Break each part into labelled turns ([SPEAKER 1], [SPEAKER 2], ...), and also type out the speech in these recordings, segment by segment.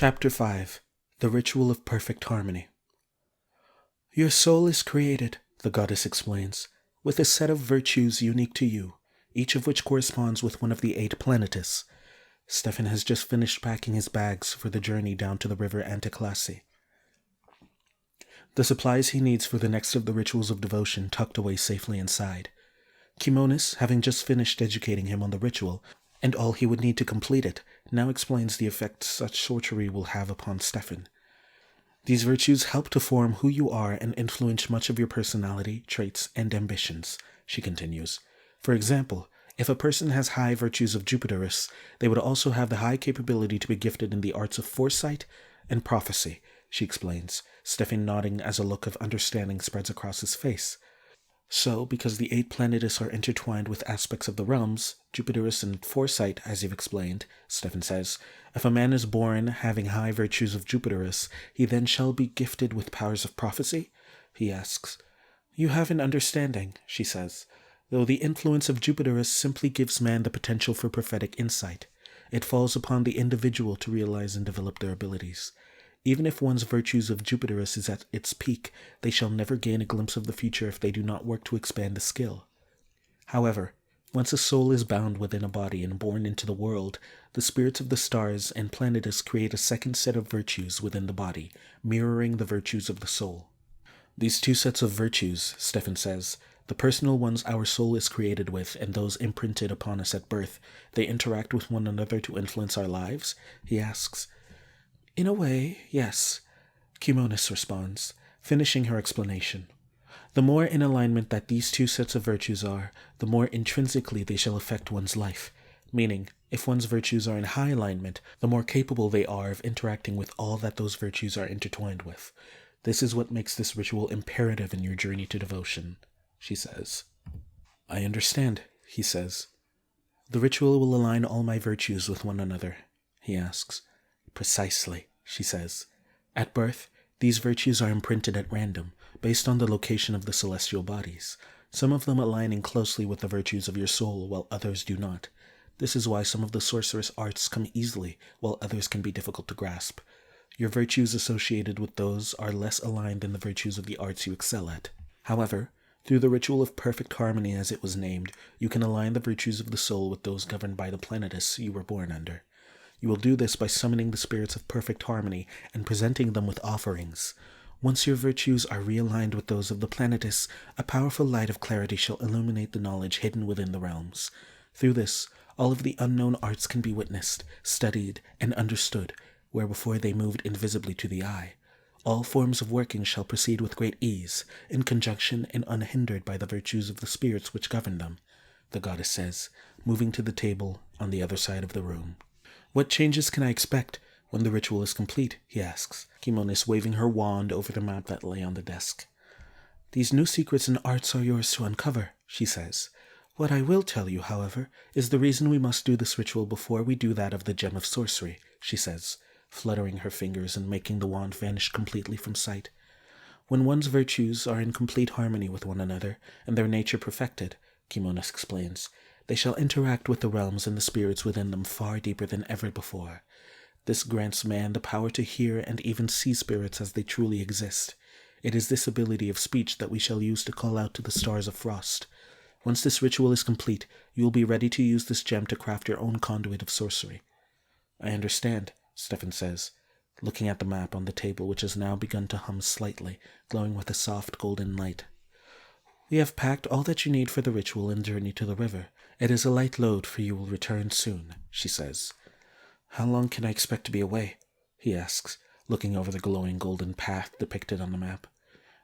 [SPEAKER 1] Chapter 5. The Ritual of Perfect Harmony. Your soul is created, the goddess explains, with a set of virtues unique to you, each of which corresponds with one of the 8 planetes. Stefen has just finished packing his bags for the journey down to the river Antiklasi. The supplies he needs for the next of the rituals of devotion tucked away safely inside. Kimonis, having just finished educating him on the ritual, and all he would need to complete it, now explains the effect such sorcery will have upon Stefen. These virtues help to form who you are and influence much of your personality, traits, and ambitions, she continues. For example, if a person has high virtues of Jupiterus, they would also have the high capability to be gifted in the arts of foresight and prophecy, she explains, Stefen nodding as a look of understanding spreads across his face. So, because the 8 planetes are intertwined with aspects of the realms, Jupiterus and foresight, as you've explained, Stefen says, if a man is born having high virtues of Jupiterus, he then shall be gifted with powers of prophecy? He asks. You have an understanding, she says, though the influence of Jupiterus simply gives man the potential for prophetic insight. It falls upon the individual to realize and develop their abilities. Even if one's virtues of Jupiterus is at its peak, they shall never gain a glimpse of the future if they do not work to expand the skill. However, once a soul is bound within a body and born into the world, the spirits of the stars and planetes create a second set of virtues within the body, mirroring the virtues of the soul. These 2 sets of virtues, Stefen says, the personal ones our soul is created with and those imprinted upon us at birth, they interact with one another to influence our lives? He asks. In a way, yes, Kimonis responds, finishing her explanation. The more in alignment that these 2 sets of virtues are, the more intrinsically they shall affect one's life, meaning, if one's virtues are in high alignment, the more capable they are of interacting with all that those virtues are intertwined with. This is what makes this ritual imperative in your journey to devotion, she says. I understand, he says. The ritual will align all my virtues with one another, he asks. Precisely, she says. At birth, these virtues are imprinted at random, based on the location of the celestial bodies, some of them aligning closely with the virtues of your soul while others do not. This is why some of the sorcerous arts come easily, while others can be difficult to grasp. Your virtues associated with those are less aligned than the virtues of the arts you excel at. However, through the ritual of perfect harmony as it was named, you can align the virtues of the soul with those governed by the planetes you were born under. You will do this by summoning the spirits of perfect harmony and presenting them with offerings. Once your virtues are realigned with those of the planetes, a powerful light of clarity shall illuminate the knowledge hidden within the realms. Through this, all of the unknown arts can be witnessed, studied, and understood, where before they moved invisibly to the eye. All forms of working shall proceed with great ease, in conjunction and unhindered by the virtues of the spirits which govern them, the goddess says, moving to the table on the other side of the room. What changes can I expect when the ritual is complete? He asks, Kimonis waving her wand over the map that lay on the desk. These new secrets and arts are yours to uncover, she says. What I will tell you, however, is the reason we must do this ritual before we do that of the gem of sorcery, she says, fluttering her fingers and making the wand vanish completely from sight. When one's virtues are in complete harmony with one another, and their nature perfected, Kimonis explains, they shall interact with the realms and the spirits within them far deeper than ever before. This grants man the power to hear and even see spirits as they truly exist. It is this ability of speech that we shall use to call out to the stars of frost. Once this ritual is complete, you will be ready to use this gem to craft your own conduit of sorcery. I understand, Stefen says, looking at the map on the table which has now begun to hum slightly, glowing with a soft golden light. We have packed all that you need for the ritual and journey to the river. It is a light load, for you will return soon, she says. How long can I expect to be away? He asks, looking over the glowing golden path depicted on the map.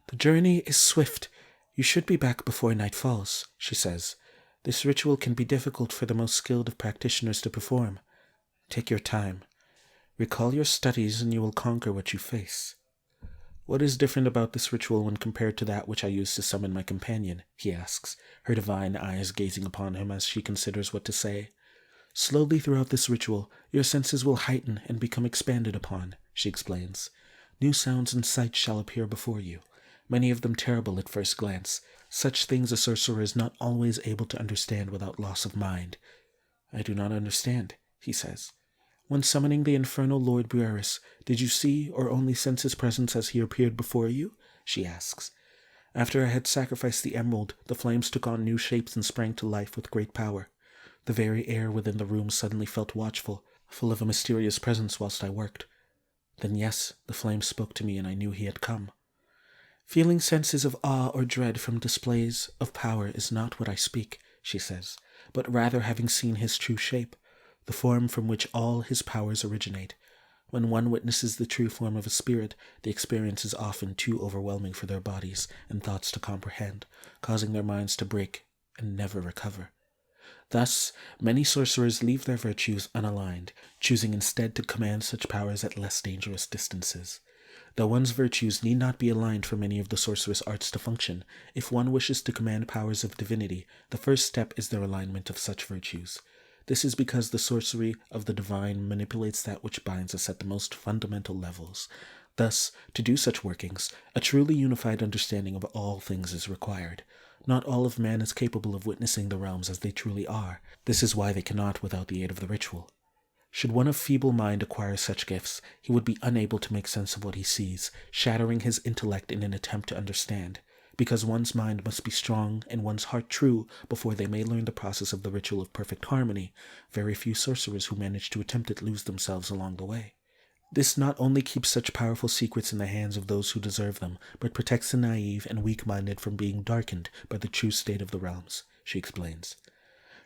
[SPEAKER 1] The journey is swift. You should be back before night falls, she says. This ritual can be difficult for the most skilled of practitioners to perform. Take your time. Recall your studies and you will conquer what you face. What is different about this ritual when compared to that which I used to summon my companion? He asks, her divine eyes gazing upon him as she considers what to say. Slowly throughout this ritual, your senses will heighten and become expanded upon, she explains. New sounds and sights shall appear before you, many of them terrible at first glance. Such things a sorcerer is not always able to understand without loss of mind. I do not understand, he says. When summoning the infernal Lord Briareus, did you see or only sense his presence as he appeared before you? She asks. After I had sacrificed the emerald, the flames took on new shapes and sprang to life with great power. The very air within the room suddenly felt watchful, full of a mysterious presence whilst I worked. Then yes, the flames spoke to me and I knew he had come. Feeling senses of awe or dread from displays of power is not what I speak, she says, but rather having seen his true shape, the form from which all his powers originate. When one witnesses the true form of a spirit, the experience is often too overwhelming for their bodies and thoughts to comprehend, causing their minds to break and never recover. Thus, many sorcerers leave their virtues unaligned, choosing instead to command such powers at less dangerous distances. Though one's virtues need not be aligned for many of the sorcerous arts to function, if one wishes to command powers of divinity, the first step is their alignment of such virtues. This is because the sorcery of the divine manipulates that which binds us at the most fundamental levels. Thus, to do such workings, a truly unified understanding of all things is required. Not all of man is capable of witnessing the realms as they truly are. This is why they cannot without the aid of the ritual. Should one of feeble mind acquire such gifts, he would be unable to make sense of what he sees, shattering his intellect in an attempt to understand. Because one's mind must be strong and one's heart true before they may learn the process of the ritual of perfect harmony, very few sorcerers who manage to attempt it lose themselves along the way. This not only keeps such powerful secrets in the hands of those who deserve them, but protects the naive and weak-minded from being darkened by the true state of the realms, she explains.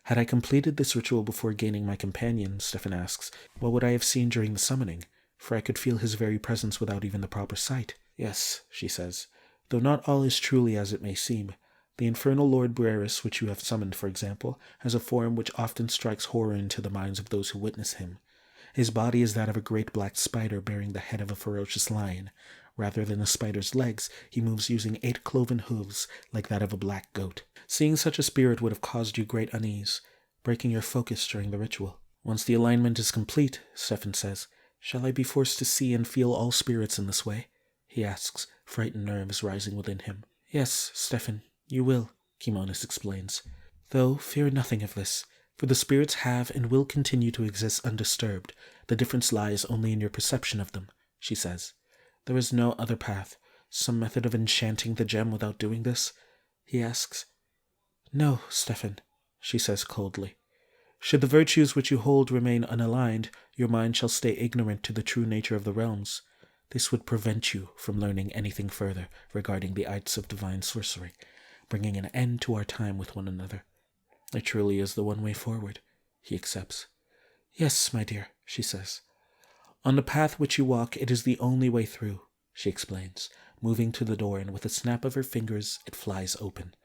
[SPEAKER 1] Had I completed this ritual before gaining my companion, Stefen asks, what would I have seen during the summoning? For I could feel his very presence without even the proper sight. Yes, she says, though not all is truly as it may seem. The infernal Lord Briareus, which you have summoned, for example, has a form which often strikes horror into the minds of those who witness him. His body is that of a great black spider bearing the head of a ferocious lion. Rather than a spider's legs, he moves using 8 cloven hooves, like that of a black goat. Seeing such a spirit would have caused you great unease, breaking your focus during the ritual. Once the alignment is complete, Stefen says, shall I be forced to see and feel all spirits in this way? He asks, frightened nerves rising within him. Yes, Stefen, you will, Kimonos explains. Though fear nothing of this, for the spirits have and will continue to exist undisturbed. The difference lies only in your perception of them, she says. There is no other path, some method of enchanting the gem without doing this? He asks. No, Stefen, she says coldly. Should the virtues which you hold remain unaligned, your mind shall stay ignorant to the true nature of the realms. This would prevent you from learning anything further regarding the arts of divine sorcery, bringing an end to our time with one another. It truly is the one way forward, he accepts. Yes, my dear, she says. On the path which you walk, it is the only way through, she explains, moving to the door, and with a snap of her fingers it flies open.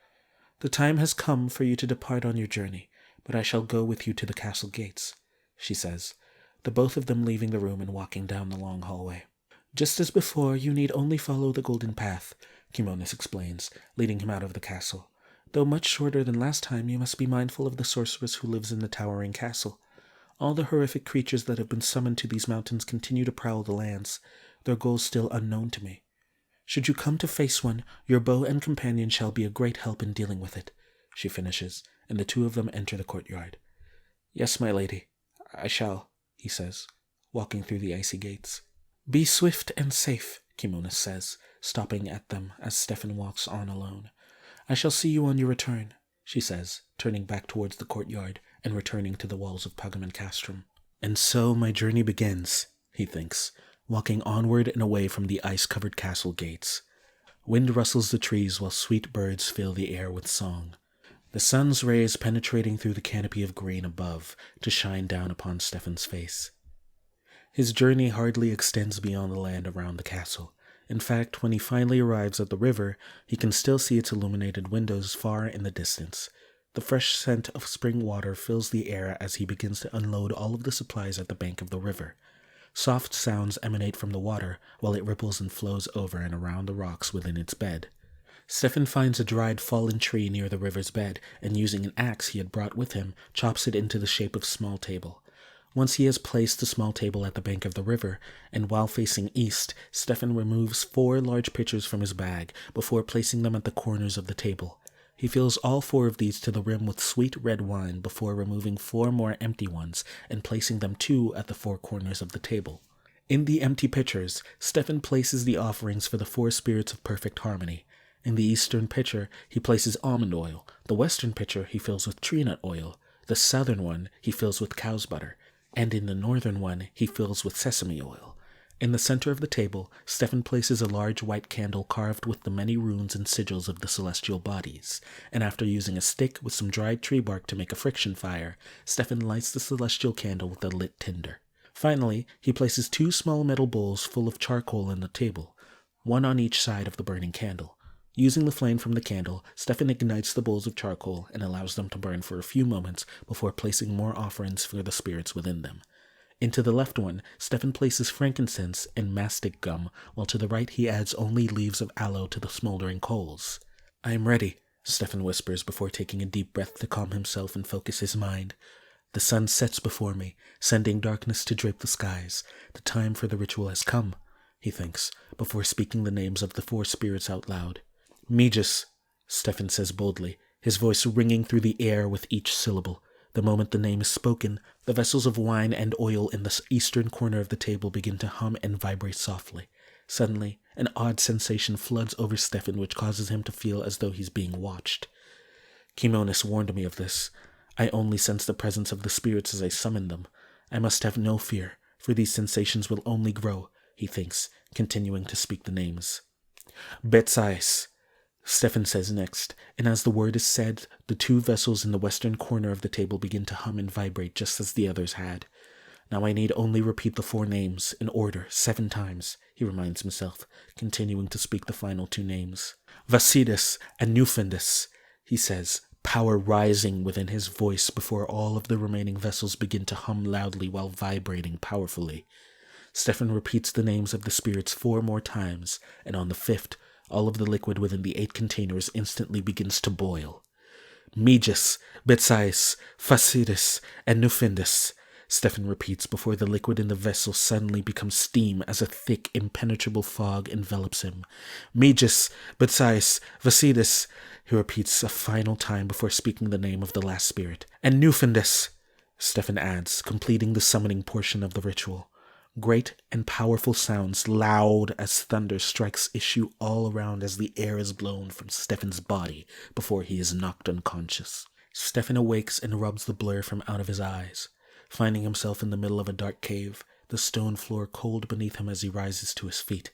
[SPEAKER 1] The time has come for you to depart on your journey, but I shall go with you to the castle gates, she says, the both of them leaving the room and walking down the long hallway. Just as before, you need only follow the golden path, Kimonos explains, leading him out of the castle. Though much shorter than last time, you must be mindful of the sorceress who lives in the towering castle. All the horrific creatures that have been summoned to these mountains continue to prowl the lands, their goals still unknown to me. Should you come to face one, your bow and companion shall be a great help in dealing with it, she finishes, and the two of them enter the courtyard. Yes, my lady, I shall, he says, walking through the icy gates. Be swift and safe, Kimonos says, stopping at them as Stefen walks on alone. I shall see you on your return, she says, turning back towards the courtyard and returning to the walls of Pagam and Castrum. And so my journey begins, he thinks, walking onward and away from the ice-covered castle gates. Wind rustles the trees while sweet birds fill the air with song. The sun's rays penetrating through the canopy of green above to shine down upon Stefen's face. His journey hardly extends beyond the land around the castle. In fact, when he finally arrives at the river, he can still see its illuminated windows far in the distance. The fresh scent of spring water fills the air as he begins to unload all of the supplies at the bank of the river. Soft sounds emanate from the water while it ripples and flows over and around the rocks within its bed. Stefen finds a dried fallen tree near the river's bed, and using an axe he had brought with him, chops it into the shape of a small table. Once he has placed the small table at the bank of the river, and while facing east, Stefen removes 4 large pitchers from his bag before placing them at the corners of the table. He He fills all 4 of these to the rim with sweet red wine before removing 4 more empty ones and placing them 2 at the 4 corners of the table. In the empty pitchers, Stefen places the offerings for the 4 spirits of perfect harmony. In the eastern pitcher, he places almond oil. The western pitcher he fills with tree nut oil. The southern one he fills with cow's butter. And in the northern one he fills with sesame oil. In the center of the table, Stefen places a large white candle carved with the many runes and sigils of the celestial bodies, and after using a stick with some dried tree bark to make a friction fire, Stefen lights the celestial candle with a lit tinder. Finally, he places 2 small metal bowls full of charcoal on the table, one on each side of the burning candle. Using the flame from the candle, Stefen ignites the bowls of charcoal and allows them to burn for a few moments before placing more offerings for the spirits within them. Into the left one, Stefen places frankincense and mastic gum, while to the right he adds only leaves of aloe to the smoldering coals. "I am ready," Stefen whispers before taking a deep breath to calm himself and focus his mind. "The sun sets before me, sending darkness to drape the skies. The time for the ritual has come," he thinks, before speaking the names of the 4 spirits out loud. "Magus," Stefen says boldly, his voice ringing through the air with each syllable. The moment the name is spoken, the vessels of wine and oil in the eastern corner of the table begin to hum and vibrate softly. Suddenly, an odd sensation floods over Stefen which causes him to feel as though he's being watched. "Kimonis warned me of this. I only sense the presence of the spirits as I summon them. I must have no fear, for these sensations will only grow," he thinks, continuing to speak the names. "Betsais," Stefen says next, and as the word is said, the 2 vessels in the western corner of the table begin to hum and vibrate just as the others had. "Now I need only repeat the 4 names, in order, 7 times, he reminds himself, continuing to speak the final 2 names. "Vasidis and Nufendis," he says, power rising within his voice before all of the remaining vessels begin to hum loudly while vibrating powerfully. Stefen repeats the names of the spirits 4 more times, and on the 5th, all of the liquid within the 8 containers instantly begins to boil. "Magus, Betsais, Vasidis, and Nufendis," Stefen repeats before the liquid in the vessel suddenly becomes steam as a thick, impenetrable fog envelops him. "Magus, Betsais, Vasidis," he repeats a final time before speaking the name of the last spirit. "And Nufendis," Stefen adds, completing the summoning portion of the ritual. Great and powerful sounds, loud as thunder strikes, issue all around as the air is blown from Stefen's body before he is knocked unconscious. Stefen awakes and rubs the blur from out of his eyes, finding himself in the middle of a dark cave, the stone floor cold beneath him as he rises to his feet.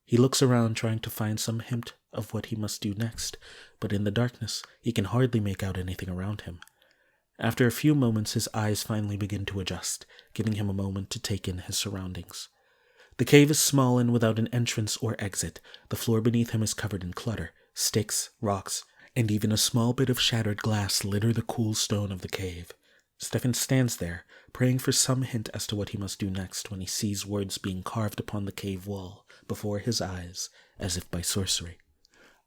[SPEAKER 1] He looks around trying to find some hint of what he must do next, but in the darkness he can hardly make out anything around him. After a few moments his eyes finally begin to adjust, giving him a moment to take in his surroundings. The cave is small and without an entrance or exit. The floor beneath him is covered in clutter. Sticks, rocks, and even a small bit of shattered glass litter the cool stone of the cave. Stefen stands there, praying for some hint as to what he must do next when he sees words being carved upon the cave wall before his eyes, as if by sorcery.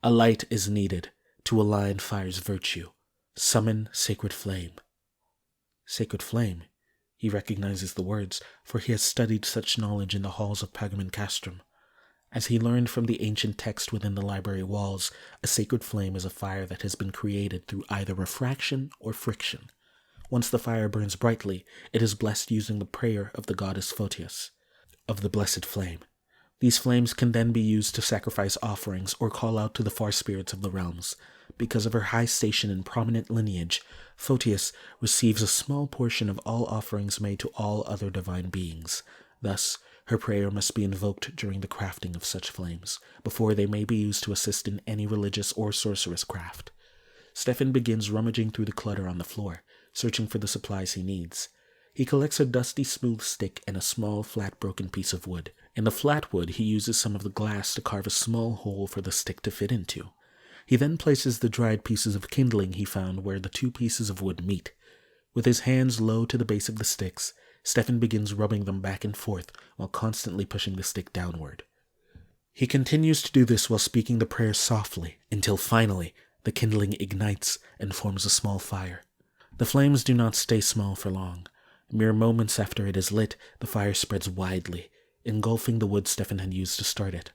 [SPEAKER 1] "A light is needed to align fire's virtue. Summon sacred flame." Sacred flame. He recognizes the words, for he has studied such knowledge in the halls of Pagamon Castrum. As he learned from the ancient text within the library walls, a sacred flame is a fire that has been created through either refraction or friction. Once the fire burns brightly, it is blessed using the prayer of the goddess Photius, of the blessed flame. These flames can then be used to sacrifice offerings or call out to the far spirits of the realms. Because of her high station and prominent lineage, Photius receives a small portion of all offerings made to all other divine beings. Thus, her prayer must be invoked during the crafting of such flames, before they may be used to assist in any religious or sorcerous craft. Stefen begins rummaging through the clutter on the floor, searching for the supplies he needs. He collects a dusty smooth stick and a small flat broken piece of wood. In the flat wood he uses some of the glass to carve a small hole for the stick to fit into. He then places the dried pieces of kindling he found where the 2 pieces of wood meet. With his hands low to the base of the sticks, Stefen begins rubbing them back and forth while constantly pushing the stick downward. He continues to do this while speaking the prayer softly, until finally the kindling ignites and forms a small fire. The flames do not stay small for long. Mere moments after it is lit, the fire spreads widely, engulfing the wood Stefen had used to start it.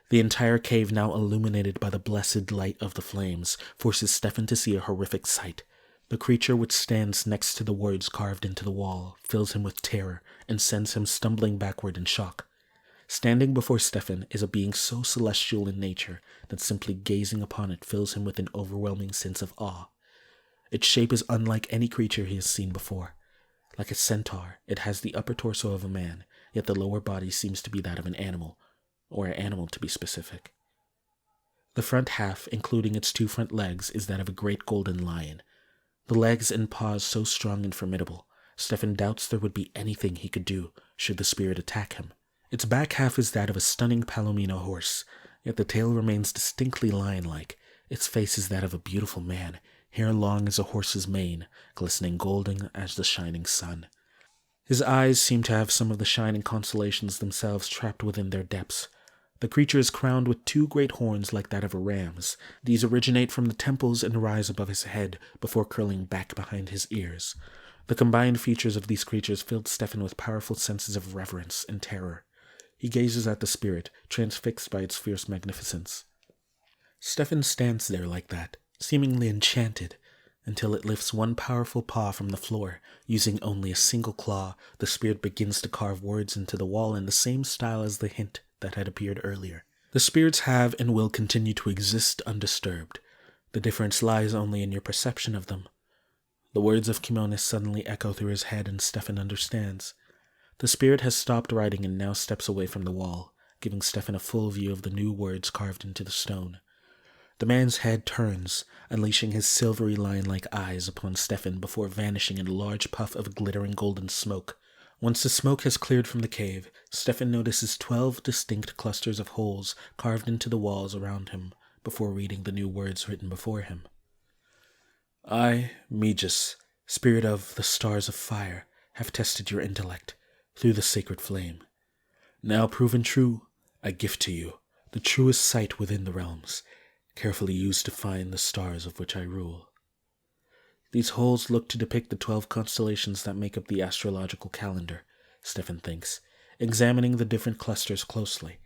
[SPEAKER 1] The entire cave, now illuminated by the blessed light of the flames, forces Stefen to see a horrific sight. The creature which stands next to the words carved into the wall fills him with terror and sends him stumbling backward in shock. Standing before Stefen is a being so celestial in nature that simply gazing upon it fills him with an overwhelming sense of awe. Its shape is unlike any creature he has seen before. Like a centaur, it has the upper torso of a man, yet the lower body seems to be that of an animal, or an animal to be specific. The front half, including its two front legs, is that of a great golden lion. The legs and paws so strong and formidable, Stefen doubts there would be anything he could do should the spirit attack him. Its back half is that of a stunning palomino horse, yet the tail remains distinctly lion-like. Its face is that of a beautiful man, hair long as a horse's mane, glistening golden as the shining sun. His eyes seem to have some of the shining constellations themselves trapped within their depths. The creature is crowned with two great horns like that of a ram's. These originate from the temples and rise above his head before curling back behind his ears. The combined features of these creatures filled Stefen with powerful senses of reverence and terror. He gazes at the spirit, transfixed by its fierce magnificence. Stefen stands there like that, seemingly enchanted, until it lifts one powerful paw from the floor. Using only a single claw, the spirit begins to carve words into the wall in the same style as the hint that had appeared earlier. The spirits have and will continue to exist undisturbed. The difference lies only in your perception of them. The words of Kimonis suddenly echo through his head, and Stefen understands. The spirit has stopped writing and now steps away from the wall, giving Stefen a full view of the new words carved into the stone. The man's head turns, unleashing his silvery lion-like eyes upon Stefen before vanishing in a large puff of glittering golden smoke. Once the smoke has cleared from the cave, Stefen notices 12 distinct clusters of holes carved into the walls around him before reading the new words written before him. I, Megis, spirit of the stars of fire, have tested your intellect through the sacred flame. Now proven true, I gift to you the truest sight within the realms, carefully used to find the stars of which I rule. These holes look to depict the 12 constellations that make up the astrological calendar, Stefen thinks, examining the different clusters closely.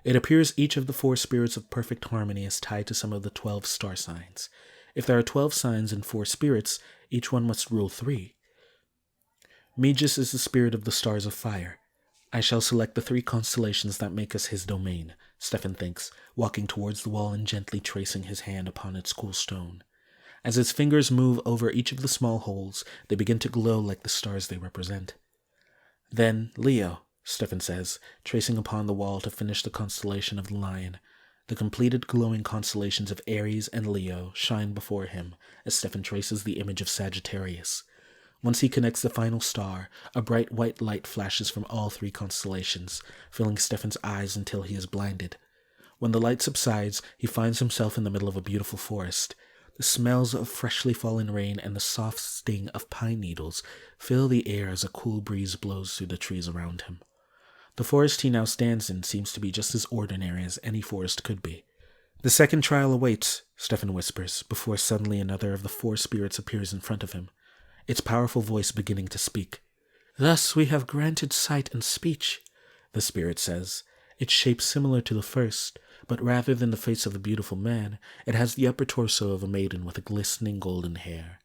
[SPEAKER 1] It appears each of the 4 spirits of perfect harmony is tied to some of the 12 star signs. If there are 12 signs and 4 spirits, each one must rule 3. Megis is the spirit of the stars of fire. I shall select the 3 constellations that make us his domain, Stefen thinks, walking towards the wall and gently tracing his hand upon its cool stone. As his fingers move over each of the small holes, they begin to glow like the stars they represent. Then, Leo, Stefen says, tracing upon the wall to finish the constellation of the lion. The completed glowing constellations of Aries and Leo shine before him as Stefen traces the image of Sagittarius. Once he connects the final star, a bright white light flashes from all 3 constellations, filling Stefen's eyes until he is blinded. When the light subsides, he finds himself in the middle of a beautiful forest. The smells of freshly fallen rain and the soft sting of pine needles fill the air as a cool breeze blows through the trees around him. The forest he now stands in seems to be just as ordinary as any forest could be. The second trial awaits, Stefen whispers, before suddenly another of the 4 spirits appears in front of him, its powerful voice beginning to speak. Thus we have granted sight and speech, the spirit says, its shape similar to the first, but rather than the face of a beautiful man, it has the upper torso of a maiden with a glistening golden hair.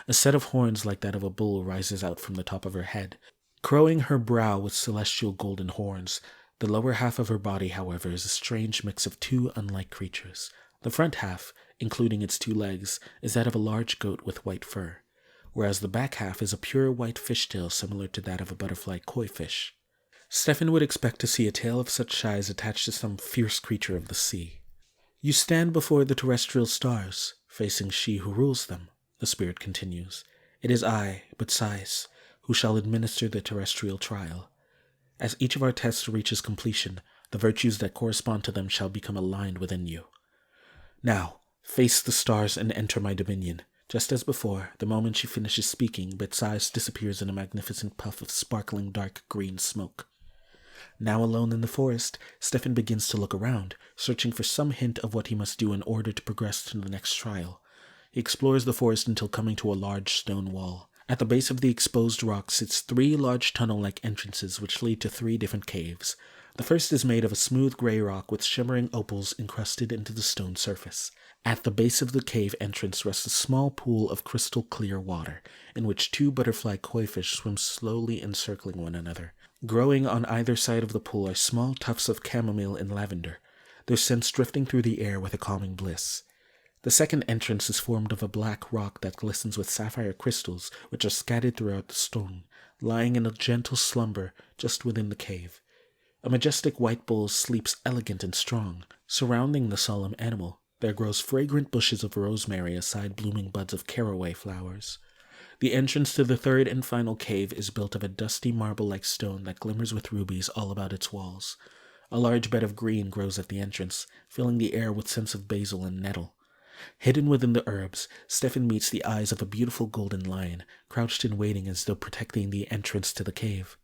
[SPEAKER 1] A set of horns like that of a bull rises out from the top of her head, crowing her brow with celestial golden horns. The lower half of her body, however, is a strange mix of 2 unlike creatures. The front half, including its 2 legs, is that of a large goat with white fur, whereas the back half is a pure white fishtail similar to that of a butterfly koi fish. Stefen would expect to see a tail of such size attached to some fierce creature of the sea. You stand before the terrestrial stars, facing she who rules them, the spirit continues. It is I, Besides, who shall administer the terrestrial trial. As each of our tests reaches completion, the virtues that correspond to them shall become aligned within you. Now, face the stars and enter my dominion. Just as before, the moment she finishes speaking, Besides disappears in a magnificent puff of sparkling dark green smoke. Now alone in the forest, Stefen begins to look around, searching for some hint of what he must do in order to progress to the next trial. He explores the forest until coming to a large stone wall. At the base of the exposed rock sits 3 large tunnel-like entrances which lead to 3 different caves. The first is made of a smooth gray rock with shimmering opals encrusted into the stone surface. At the base of the cave entrance rests a small pool of crystal clear water, in which 2 butterfly koi-fish swim slowly encircling one another. Growing on either side of the pool are small tufts of chamomile and lavender, their scents drifting through the air with a calming bliss. The second entrance is formed of a black rock that glistens with sapphire crystals, which are scattered throughout the stone, lying in a gentle slumber just within the cave. A majestic white bull sleeps elegant and strong. Surrounding the solemn animal, there grows fragrant bushes of rosemary aside blooming buds of caraway flowers. The entrance to the third and final cave is built of a dusty marble-like stone that glimmers with rubies all about its walls. A large bed of green grows at the entrance, filling the air with scents of basil and nettle. Hidden within the herbs, Stefen meets the eyes of a beautiful golden lion, crouched and waiting as though protecting the entrance to the cave.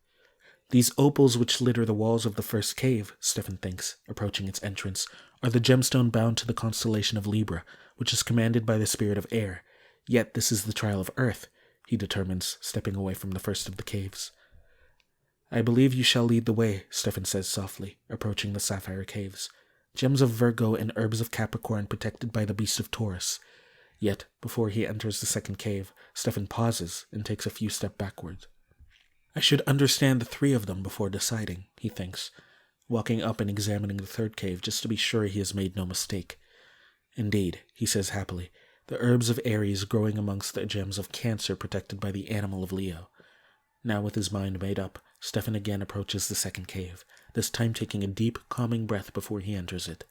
[SPEAKER 1] These opals which litter the walls of the first cave, Stefen thinks, approaching its entrance, are the gemstone bound to the constellation of Libra, which is commanded by the spirit of air. Yet this is the trial of earth, he determines, stepping away from the first of the caves. I believe you shall lead the way, Stefen says softly, approaching the sapphire caves. Gems of Virgo and herbs of Capricorn protected by the beast of Taurus. Yet, before he enters the second cave, Stefen pauses and takes a few steps backward. I should understand the 3 of them before deciding, he thinks, walking up and examining the third cave just to be sure he has made no mistake. Indeed, he says happily, the herbs of Aries growing amongst the gems of Cancer protected by the animal of Leo. Now with his mind made up, Stefen again approaches the second cave, this time taking a deep, calming breath before he enters it.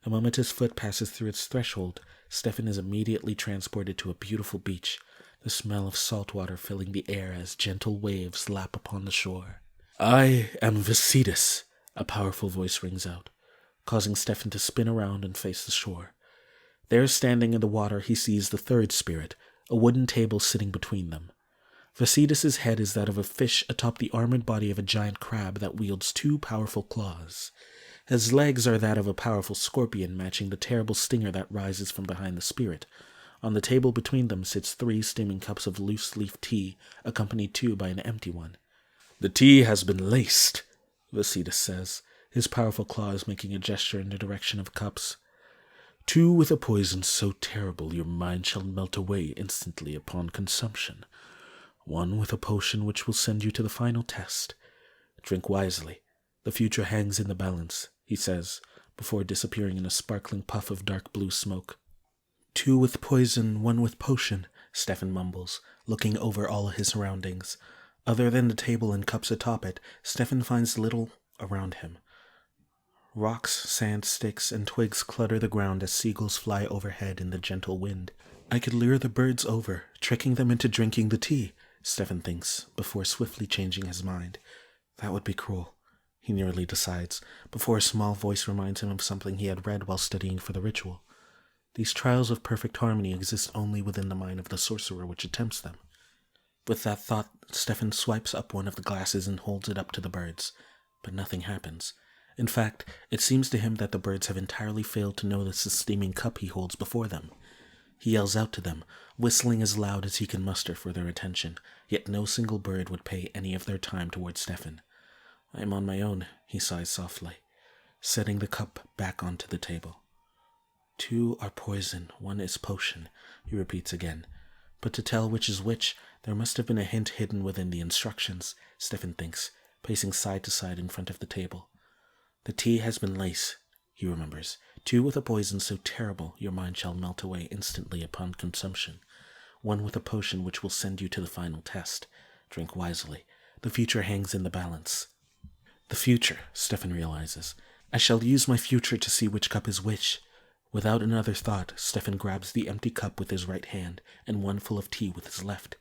[SPEAKER 1] The moment his foot passes through its threshold, Stefen is immediately transported to a beautiful beach, the smell of salt water filling the air as gentle waves lap upon the shore. I am Vesidus, a powerful voice rings out, causing Stefen to spin around and face the shore. There, standing in the water, he sees the third spirit, a wooden table sitting between them. Vesidus's head is that of a fish atop the armored body of a giant crab that wields 2 powerful claws. His legs are that of a powerful scorpion, matching the terrible stinger that rises from behind the spirit. On the table between them sits 3 steaming cups of loose-leaf tea, accompanied too by an empty one. The tea has been laced, Vesidus says, his powerful claws making a gesture in the direction of cups. 2 with a poison so terrible your mind shall melt away instantly upon consumption. 1 with a potion which will send you to the final test. Drink wisely. The future hangs in the balance, he says, before disappearing in a sparkling puff of dark blue smoke. 2 with poison, 1 with potion, Stefen mumbles, looking over all his surroundings. Other than the table and cups atop it, Stefen finds little around him. Rocks, sand, sticks, and twigs clutter the ground as seagulls fly overhead in the gentle wind. I could lure the birds over, tricking them into drinking the tea, Stefen thinks, before swiftly changing his mind. That would be cruel, he nearly decides, before a small voice reminds him of something he had read while studying for the ritual. These trials of perfect harmony exist only within the mind of the sorcerer which attempts them. With that thought, Stefen swipes up one of the glasses and holds it up to the birds, but nothing happens. In fact, it seems to him that the birds have entirely failed to notice the steaming cup he holds before them. He yells out to them, whistling as loud as he can muster for their attention, yet no single bird would pay any of their time towards Stefen. I am on my own, he sighs softly, setting the cup back onto the table. 2 are poison, 1 is potion, he repeats again. But to tell which is which, there must have been a hint hidden within the instructions, Stefen thinks, pacing side to side in front of the table. The tea has been laced, he remembers. 2 with a poison so terrible your mind shall melt away instantly upon consumption. 1 with a potion which will send you to the final test. Drink wisely. The future hangs in the balance. The future, Stefen realizes. I shall use my future to see which cup is which. Without another thought, Stefen grabs the empty cup with his right hand and 1 full of tea with his left.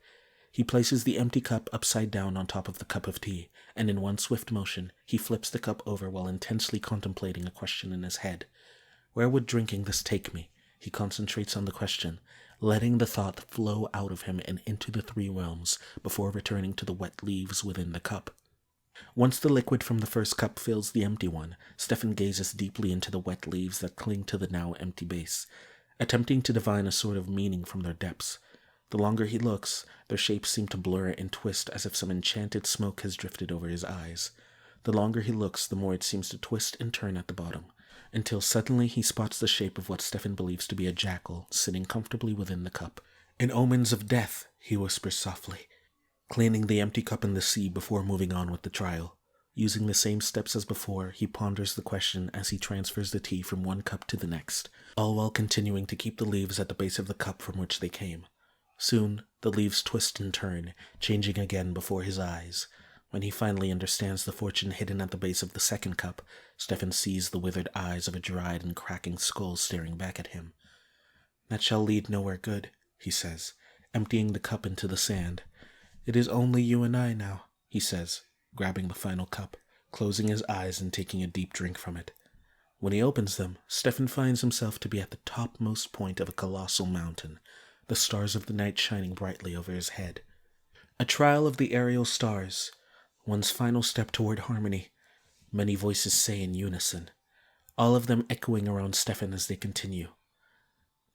[SPEAKER 1] He places the empty cup upside down on top of the cup of tea, and in one swift motion, he flips the cup over while intensely contemplating a question in his head. Where would drinking this take me? He concentrates on the question, letting the thought flow out of him and into the 3 realms before returning to the wet leaves within the cup. Once the liquid from the first cup fills the empty one, Stefen gazes deeply into the wet leaves that cling to the now empty base, attempting to divine a sort of meaning from their depths. The longer he looks, their shapes seem to blur and twist as if some enchanted smoke has drifted over his eyes. The longer he looks, the more it seems to twist and turn at the bottom, until suddenly he spots the shape of what Stefen believes to be a jackal sitting comfortably within the cup. "An omens of death," he whispers softly, cleaning the empty cup in the sea before moving on with the trial. Using the same steps as before, he ponders the question as he transfers the tea from one cup to the next, all while continuing to keep the leaves at the base of the cup from which they came. Soon, the leaves twist and turn, changing again before his eyes. When he finally understands the fortune hidden at the base of the second cup, Stefen sees the withered eyes of a dried and cracking skull staring back at him. "That shall lead nowhere good," he says, emptying the cup into the sand. "It is only you and I now," he says, grabbing the final cup, closing his eyes and taking a deep drink from it. When he opens them, Stefen finds himself to be at the topmost point of a colossal mountain, the stars of the night shining brightly over his head. A trial of the aerial stars, one's final step toward harmony, many voices say in unison, all of them echoing around Stefen as they continue.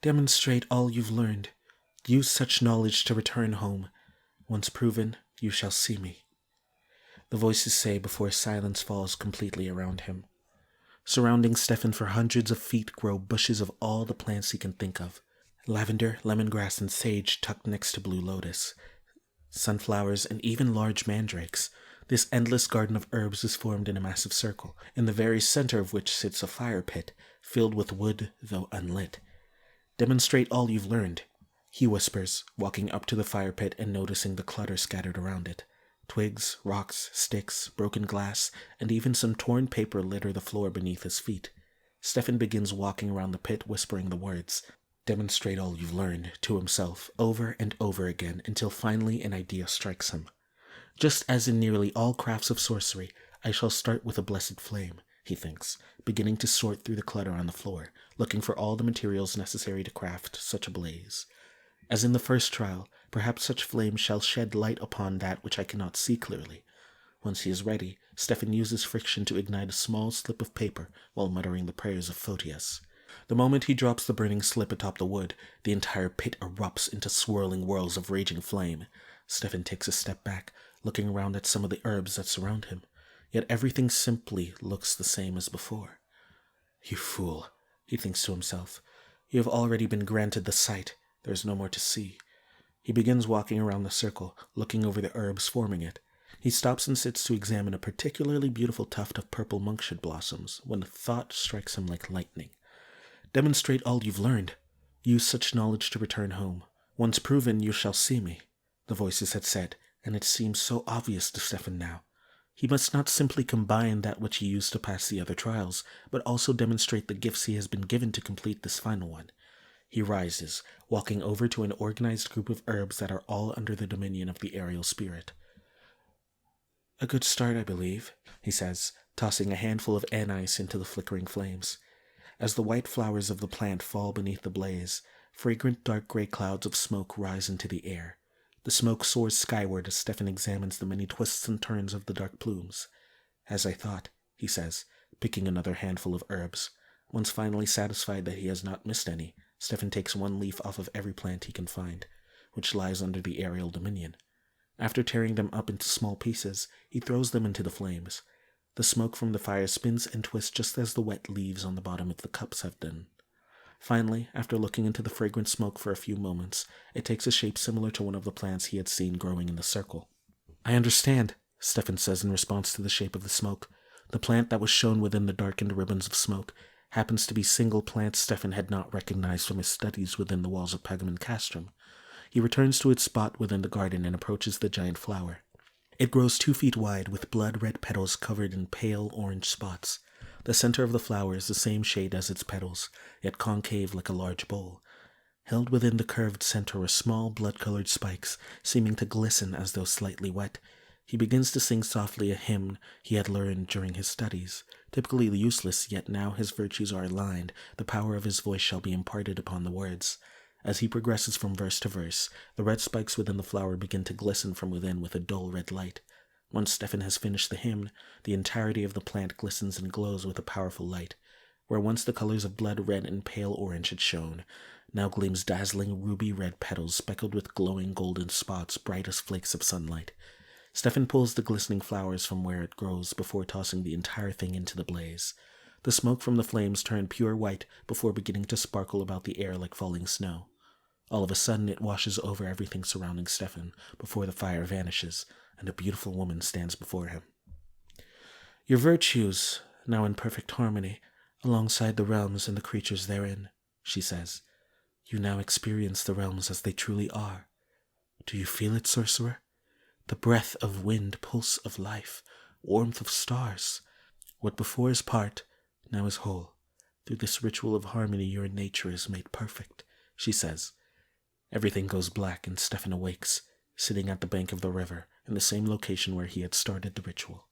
[SPEAKER 1] "Demonstrate all you've learned. Use such knowledge to return home. Once proven, you shall see me," the voices say before silence falls completely around him. Surrounding Stefen for hundreds of feet grow bushes of all the plants he can think of. Lavender, lemongrass, and sage tucked next to blue lotus. Sunflowers, and even large mandrakes. This endless garden of herbs is formed in a massive circle, in the very center of which sits a fire pit, filled with wood, though unlit. "Demonstrate all you've learned," he whispers, walking up to the fire pit and noticing the clutter scattered around it. Twigs, rocks, sticks, broken glass, and even some torn paper litter the floor beneath his feet. Stefen begins walking around the pit, whispering the words, "Demonstrate all you've learned," to himself, over and over again, until finally an idea strikes him. "Just as in nearly all crafts of sorcery, I shall start with a blessed flame," he thinks, beginning to sort through the clutter on the floor, looking for all the materials necessary to craft such a blaze. As in the first trial, perhaps such flame shall shed light upon that which I cannot see clearly. Once he is ready, Stefen uses friction to ignite a small slip of paper while muttering the prayers of Photius. The moment he drops the burning slip atop the wood, the entire pit erupts into swirling whirls of raging flame. Stefen takes a step back, looking around at some of the herbs that surround him, yet everything simply looks the same as before. "You fool," he thinks to himself. "You have already been granted the sight. There is no more to see." He begins walking around the circle, looking over the herbs forming it. He stops and sits to examine a particularly beautiful tuft of purple monkshood blossoms, when a thought strikes him like lightning. "Demonstrate all you've learned. Use such knowledge to return home. Once proven, you shall see me," the voices had said, and it seems so obvious to Stefen now. He must not simply combine that which he used to pass the other trials, but also demonstrate the gifts he has been given to complete this final one. He rises, walking over to an organized group of herbs that are all under the dominion of the aerial spirit. "A good start, I believe," he says, tossing a handful of anise into the flickering flames. As the white flowers of the plant fall beneath the blaze, fragrant dark gray clouds of smoke rise into the air. The smoke soars skyward as Stefen examines the many twists and turns of the dark plumes. "As I thought," he says, picking another handful of herbs. Once finally satisfied that he has not missed any, Stefen takes one leaf off of every plant he can find, which lies under the aerial dominion. After tearing them up into small pieces, he throws them into the flames. The smoke from the fire spins and twists just as the wet leaves on the bottom of the cups have done. Finally, after looking into the fragrant smoke for a few moments, it takes a shape similar to one of the plants he had seen growing in the circle. "I understand," Stefen says in response to the shape of the smoke. The plant that was shown within the darkened ribbons of smoke happens to be single plant Stefen had not recognized from his studies within the walls of Pagamon Castrum. He returns to its spot within the garden and approaches the giant flower. It grows 2 feet wide with blood-red petals covered in pale orange spots. The center of the flower is the same shade as its petals, yet concave like a large bowl. Held within the curved center are small blood-colored spikes, seeming to glisten as though slightly wet. He begins to sing softly a hymn he had learned during his studies. Typically useless, yet now his virtues are aligned, the power of his voice shall be imparted upon the words. As he progresses from verse to verse, the red spikes within the flower begin to glisten from within with a dull red light. Once Stefen has finished the hymn, the entirety of the plant glistens and glows with a powerful light. Where once the colors of blood red and pale orange had shone, now gleams dazzling ruby red petals speckled with glowing golden spots bright as flakes of sunlight. Stefen pulls the glistening flowers from where it grows before tossing the entire thing into the blaze. The smoke from the flames turn pure white before beginning to sparkle about the air like falling snow. All of a sudden, it washes over everything surrounding Stefen before the fire vanishes, and a beautiful woman stands before him. Your virtues, now in perfect harmony, alongside the realms and the creatures therein, she says. You now experience the realms as they truly are. Do you feel it, sorcerer? The breath of wind, pulse of life, warmth of stars. What before is part, now is whole. Through this ritual of harmony your nature is made perfect, she says. Everything goes black and Stefen awakes, sitting at the bank of the river, in the same location where he had started the ritual.